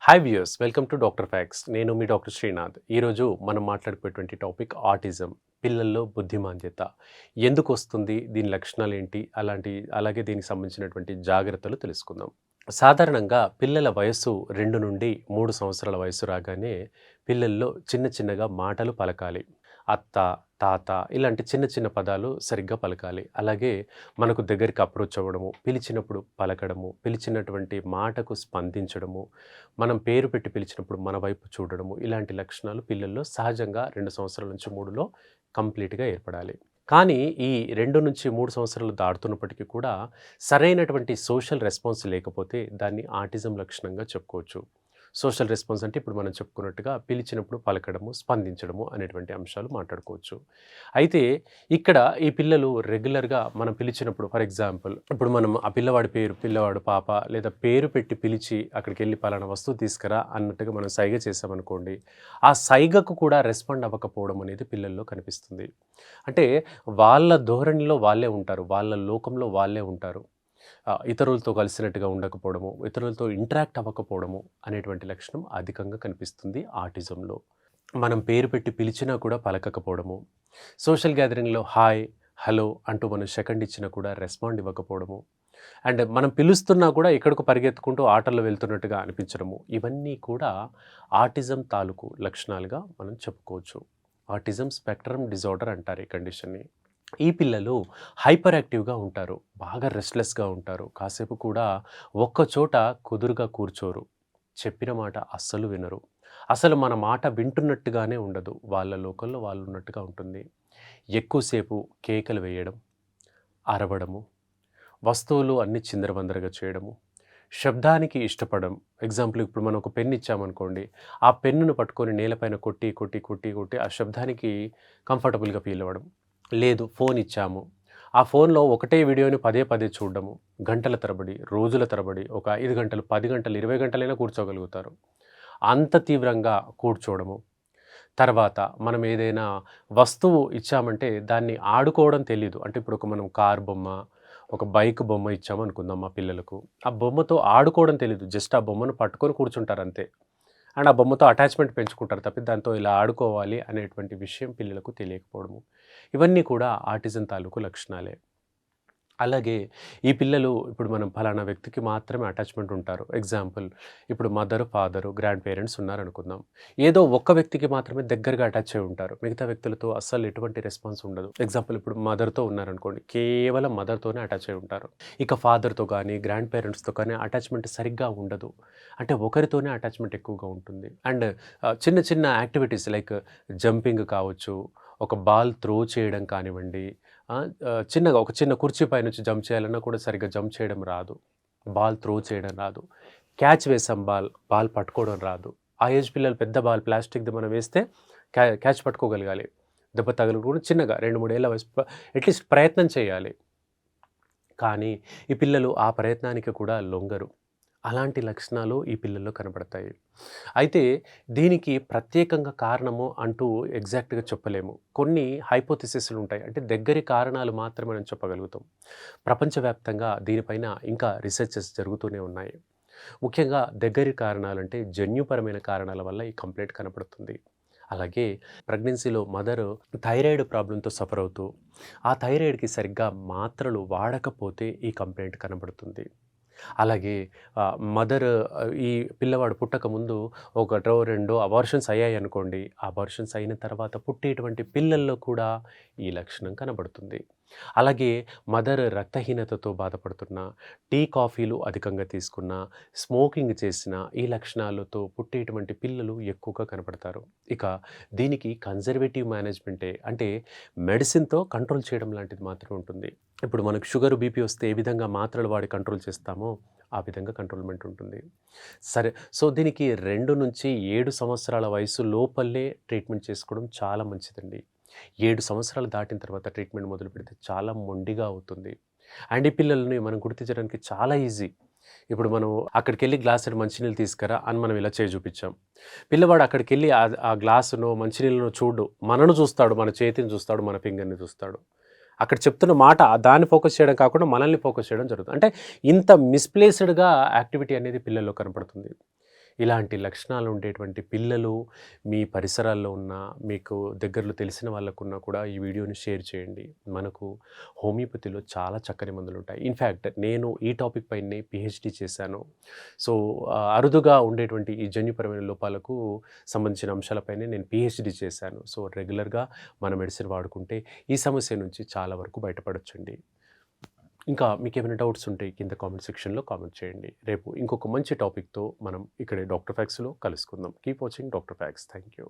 Hi viewers, welcome to doctor fax. నేను మీ doctor Srinath. ఈరోజు మనం మాట్లాడుకునేటువంటి టాపిక్ ఆటిజం. పిల్లల్లో బుద్ధిమాంద్యత ఎందుకు వస్తుంది, దీని లక్షణాలు ఏంటి, అలాగే దీనికి సంబంధించినటువంటి జాగ్రత్తలు తెలుసుకుందాం. సాధారణంగా పిల్లల వయస్సు 2 నుండి 3 సంవత్సరాల వయసు రాగానే పిల్లల్లో చిన్న చిన్నగా మాటలు పలకాలి. అత్త, తాత ఇలాంటి చిన్న చిన్న పదాలు సరిగ్గా పలకాలి. అలాగే మనకు దగ్గరికి అప్రోచ్ అవ్వడము, పిలిచినప్పుడు పలకడము, పిలిచినటువంటి మాటకు స్పందించడము, మనం పేరు పెట్టి పిలిచినప్పుడు మన వైపు చూడడము, ఇలాంటి లక్షణాలు పిల్లల్లో సహజంగా 2 సంవత్సరాల నుంచి 3లో కంప్లీట్‌గా ఏర్పడాలి. కానీ ఈ 2-3 సంవత్సరాలు దాటుతున్నప్పటికీ కూడా సరైనటువంటి సోషల్ రెస్పాన్స్ లేకపోతే దాన్ని ఆటిజం లక్షణంగా చెప్పుకోవచ్చు. సోషల్ రెస్పాన్స్ అంటే ఇప్పుడు మనం చెప్పుకున్నట్టుగా పిలిచినప్పుడు పలకడము, స్పందించడము అనేటువంటి అంశాలు మాట్లాడుకోవచ్చు. అయితే ఇక్కడ ఈ పిల్లలు రెగ్యులర్‌గా మనం పిలిచినప్పుడు ఫర్ ఎగ్జాంపుల్ ఇప్పుడు మనం ఆ పిల్లవాడి పేరు, పిల్లవాడు పాప లేదా పేరు పెట్టి పిలిచి అక్కడికెళ్ళి పలానా వస్తువు తీసుకురా అన్నట్టుగా మనం సైగ చేశామనుకోండి, ఆ సైగకు కూడా రెస్పాండ్ అవ్వకపోవడం అనేది పిల్లల్లో కనిపిస్తుంది. అంటే వాళ్ళ ధోరణిలో వాళ్ళే ఉంటారు. వాళ్ళ లోకంలో వాళ్ళే ఉంటారు. ఇతరులతో కలిసినట్టుగా ఉండకపోవడము, ఇతరులతో ఇంటరాక్ట్ అవ్వకపోవడము అనేటువంటి లక్షణం అధికంగా కనిపిస్తుంది ఆటిజంలో. మనం పేరు పెట్టి పిలిచినా కూడా పలకకపోవడము, సోషల్ గ్యాదరింగ్‌లో హాయ్, హలో అంటూ మనం సెకండ్ ఇచ్చినా కూడా రెస్పాండ్ ఇవ్వకపోవడము, అండ్ మనం పిలుస్తున్నా కూడా ఎక్కడికో పరిగెత్తుకుంటూ ఆటల్లో వెళ్తున్నట్టుగా అనిపించడము, ఇవన్నీ కూడా ఆటిజం తాలూకు లక్షణాలుగా మనం చెప్పుకోవచ్చు. ఆటిజం స్పెక్ట్రమ్ డిజార్డర్ అంటారు ఈ కండిషన్‌ని. ఈ పిల్లలు హైపర్ యాక్టివ్‌గా ఉంటారు. బాగా రెస్ట్‌లెస్‌గా ఉంటారు. కాసేపు కూడా ఒక్కచోట కుదురుగా కూర్చోరు. చెప్పిన మాట అస్సలు వినరు. అసలు మన మాట వింటున్నట్టుగానే ఉండదు. వాళ్ళ లోకంలో వాళ్ళు ఉన్నట్టుగా ఉంటుంది. ఎక్కువసేపు కేకలు వేయడం, అరవడము, వస్తువులు అన్నీ చిందరవందరగా చేయడము, శబ్దానికి ఇష్టపడడం. ఎగ్జాంపుల్ ఇప్పుడు మనం ఒక పెన్ ఇచ్చామనుకోండి, ఆ పెన్నును పట్టుకొని నేలపైన కొట్టి, కొట్టి, కొట్టి, కొట్టి ఆ శబ్దానికి కంఫర్టబుల్‌గా ఫీల్ అవ్వడం. లేదు ఫోన్ ఇచ్చాము. ఆ ఫోన్‌లో ఒకటే వీడియోని పదే పదే చూడడము. గంటల తరబడి, రోజుల తరబడి ఒక 5 గంటలు, 10 గంటలు, 20 గంటలైనా కూర్చోగలుగుతారు. అంత తీవ్రంగా కూర్చోవడము. తర్వాత మనం ఏదైనా వస్తువు ఇచ్చామంటే దాన్ని ఆడుకోవడం తెలీదు. అంటే ఇప్పుడు మనం కార్ బొమ్మ, ఒక బైక్ బొమ్మ ఇచ్చామనుకుందాం మా పిల్లలకు. ఆ బొమ్మతో ఆడుకోవడం తెలీదు. జస్ట్ ఆ బొమ్మను పట్టుకొని కూర్చుంటారంతే. అండ్ ఆ బొమ్మతో అటాచ్‌మెంట్ పెంచుకుంటారు తప్పితే దాంతో ఇలా ఆడుకోవాలి అనేటువంటి విషయం పిల్లలకు తెలియకపోవడము. ఇవన్నీ కూడా ఆటిజం తాలూకు లక్షణాలే. అలాగే ఈ పిల్లలు ఇప్పుడు మనం ఫలానా వ్యక్తికి మాత్రమే అటాచ్‌మెంట్ ఉంటారు. ఎగ్జాంపుల్ ఇప్పుడు మదర్, ఫాదరు, గ్రాండ్ పేరెంట్స్ ఉన్నారనుకుందాం. ఏదో ఒక్క వ్యక్తికి మాత్రమే దగ్గరగా అటాచ్ అయ్యి ఉంటారు. మిగతా వ్యక్తులతో అస్సలు ఎటువంటి రెస్పాన్స్ ఉండదు. ఎగ్జాంపుల్ ఇప్పుడు మదర్‌తో ఉన్నారనుకోండి. కేవలం మదర్‌తోనే అటాచ్ అయ్యి ఉంటారు. ఇక ఫాదర్‌తో కానీ, గ్రాండ్ పేరెంట్స్‌తో కానీ అటాచ్‌మెంట్ సరిగ్గా ఉండదు. అంటే ఒకరితోనే అటాచ్‌మెంట్ ఎక్కువగా ఉంటుంది. అండ్ చిన్న చిన్న యాక్టివిటీస్ లైక్ జంపింగ్ కావచ్చు, ఒక బాల్ త్రో చేయడం కానివ్వండి, చిన్నగా ఒక చిన్న కుర్చీ పైనుంచి జంప్ చేయాలన్నా కూడా సరిగ్గా జంప్ చేయడం రాదు. బాల్ త్రో చేయడం రాదు. క్యాచ్ వేసాం బాల్ పట్టుకోవడం రాదు. ఆ ఏజ్ పిల్లలు పెద్ద బాల్ ప్లాస్టిక్‌ది మనం వేస్తే క్యాచ్ పట్టుకోగలగాలి. దెబ్బ తగలకుండా చిన్నగా 2, 3 ఏళ్ల వయసు అట్‌లీస్ట్ ప్రయత్నం చేయాలి. కానీ ఈ పిల్లలు ఆ ప్రయత్నానికి కూడా లొంగరు. అలాంటి లక్షణాలు ఈ పిల్లల్లో కనబడతాయి. అయితే దీనికి ప్రత్యేకంగా కారణము అంటూ ఎగ్జాక్ట్‌గా చెప్పలేము. కొన్ని హైపోథిసిస్‌లు ఉంటాయి. అంటే దగ్గరి కారణాలు మాత్రమే మనం చెప్పగలుగుతాం. ప్రపంచవ్యాప్తంగా దీనిపైన ఇంకా రీసెర్చెస్ జరుగుతూనే ఉన్నాయి. ముఖ్యంగా దగ్గరి కారణాలంటే జన్యుపరమైన కారణాల వల్ల ఈ కంప్లెయింట్ కనపడుతుంది. అలాగే ప్రెగ్నెన్సీలో మదరు థైరాయిడ్ ప్రాబ్లమ్‌తో సఫర్ అవుతూ, ఆ థైరాయిడ్‌కి సరిగ్గా మాత్రలు వాడకపోతే ఈ కంప్లెయింట్ కనబడుతుంది. అలాగే మదర్ ఈ పిల్లవాడు పుట్టకముందు ఒకటో, రెండో అబార్షన్స్ అయ్యాయనుకోండి. అబార్షన్స్ అయిన తర్వాత పుట్టేటువంటి పిల్లల్లో కూడా ఈ లక్షణం కనబడుతుంది. అలాగే మదర్ రక్తహీనతతో బాధపడుతున్న, టీ, కాఫీలు అధికంగా తీసుకున్న, స్మోకింగ్ చేసిన ఈ లక్షణాలతో పుట్టేటువంటి పిల్లలు ఎక్కువగా కనపడతారు. ఇక దీనికి కన్జర్వేటివ్ మేనేజ్‌మెంటే అంటే మెడిసిన్‌తో కంట్రోల్ చేయడం లాంటిది మాత్రమే ఉంటుంది. ఇప్పుడు మనకు షుగర్, బీపీ వస్తే ఏ విధంగా మాత్రలు వాడి కంట్రోల్ చేస్తామో ఆ విధంగా కంట్రోల్‌మెంట్ ఉంటుంది. సరే. సో, దీనికి 2-7 సంవత్సరాల వయసు లోపలే ట్రీట్మెంట్ చేసుకోవడం చాలా మంచిదండి. 7 సంవత్సరాలు దాటిన తర్వాత ట్రీట్మెంట్ మొదలుపెడితే చాలా మొండిగా అవుతుంది. అండ్ ఈ పిల్లల్ని మనం గుర్తించడానికి చాలా ఈజీ. ఇప్పుడు మనం అక్కడికెళ్ళి గ్లాసుడు మంచినీళ్ళు తీసుకురా అని మనం ఇలా చేయి చూపించాం. పిల్లవాడు అక్కడికెళ్ళి ఆ గ్లాసునో, మంచినీళ్ళనో చూడడు. మనను చూస్తాడు, మన చేతిని చూస్తాడు, మన ఫింగర్‌ని చూస్తాడు. అక్కడ చెప్తున్న మాట దాన్ని ఫోకస్ చేయడం కాకుండా మనల్ని ఫోకస్ చేయడం జరుగుతుంది. అంటే ఇంత మిస్‌ప్లేస్‌డ్‌గా యాక్టివిటీ అనేది పిల్లల్లో కనపడుతుంది. ఇలాంటి లక్షణాలు ఉండేటువంటి పిల్లలు మీ పరిసరాల్లో ఉన్న, మీకు దగ్గరలో తెలిసిన వాళ్ళకున్నా కూడా ఈ వీడియోని షేర్ చేయండి. మనకు హోమియోపతిలో చాలా చక్కని మందులుంటాయి. ఇన్‌ఫ్యాక్ట్ నేను ఈ టాపిక్ పైనే పీహెచ్‌డీ చేశాను. సో, అరుదుగా ఉండేటువంటి ఈ జన్యుపరమైన లోపాలకు సంబంధించిన అంశాలపైనే నేను పీహెచ్‌డీ చేశాను. సో, రెగ్యులర్‌గా మన మెడిసిన్ వాడుకుంటే ఈ సమస్య నుంచి చాలా వరకు బయటపడొచ్చండి. ఇంకా మీకేమైనా డౌట్స్ ఉంటే కింద కామెంట్ సెక్షన్‌లో కామెంట్ చేయండి. రేపు ఇంకొక మంచి టాపిక్‌తో మనం ఇక్కడే డాక్టర్ ఫ్యాక్స్‌లో కలుసుకుందాం. Keep watching doctor fax. Thank you.